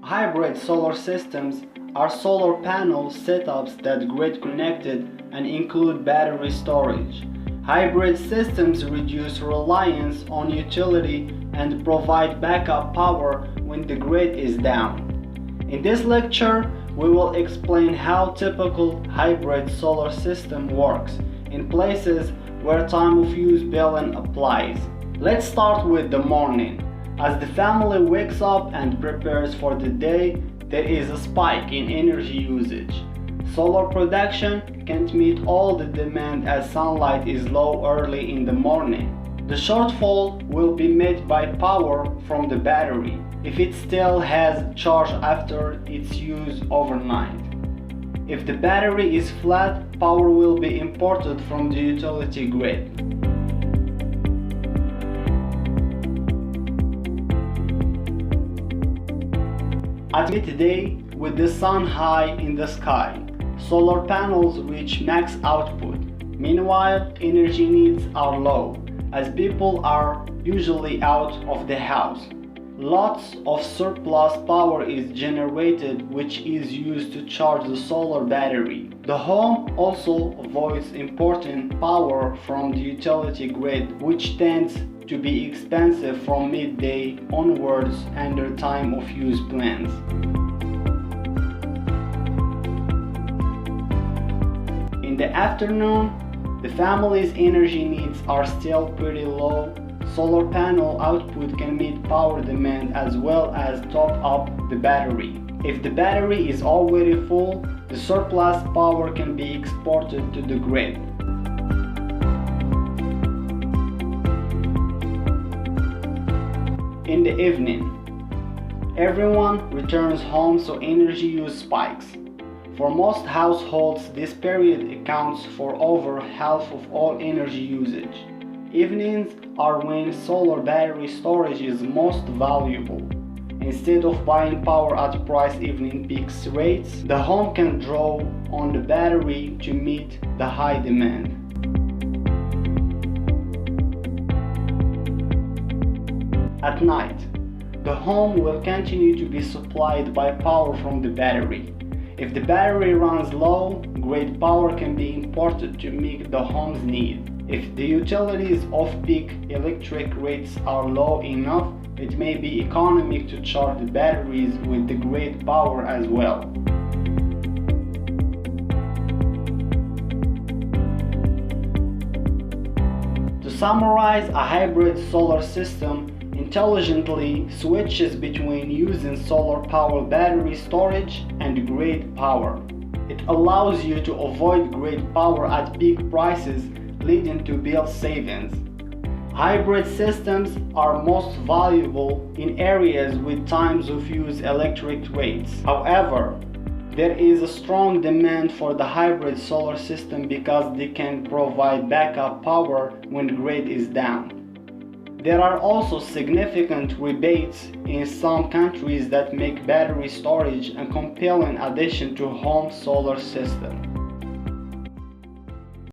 Hybrid solar systems are solar panel setups that grid connected and include battery storage. Hybrid systems reduce reliance on utility and provide backup power when the grid is down. In this lecture, we will explain how typical hybrid solar system works in places where time of use billing applies. Let's start with the morning. As the family wakes up and prepares for the day, there is a spike in energy usage. Solar production can't meet all the demand as sunlight is low early in the morning. The shortfall will be met by power from the battery, if it still has charge after its use overnight. If the battery is flat, power will be imported from the utility grid. At midday, with the sun high in the sky, solar panels reach max output. Meanwhile, energy needs are low, as people are usually out of the house. Lots of surplus power is generated, which is used to charge the solar battery. The home also avoids importing power from the utility grid, which tends to be expensive from midday onwards under time of use plans. In the afternoon, the family's energy needs are still pretty low. Solar panel output can meet power demand as well as top up the battery. If the battery is already full, the surplus power can be exported to the grid. In the evening, everyone returns home, so energy use spikes. For most households, this period accounts for over half of all energy usage. Evenings are when solar battery storage is most valuable. Instead of buying power at price evening peaks rates, the home can draw on the battery to meet the high demand. At night, the home will continue to be supplied by power from the battery. If the battery runs low, grid power can be imported to meet the home's need. If the utilities off-peak electric rates are low enough, it may be economic to charge the batteries with the grid power as well. To summarize, a hybrid solar system intelligently switches between using solar power battery storage and grid power. It allows you to avoid grid power at peak prices, leading to bill savings. Hybrid systems are most valuable in areas with times of use electric rates. However, there is a strong demand for the hybrid solar system because they can provide backup power when grid is down. There are also significant rebates in some countries that make battery storage a compelling addition to home solar system.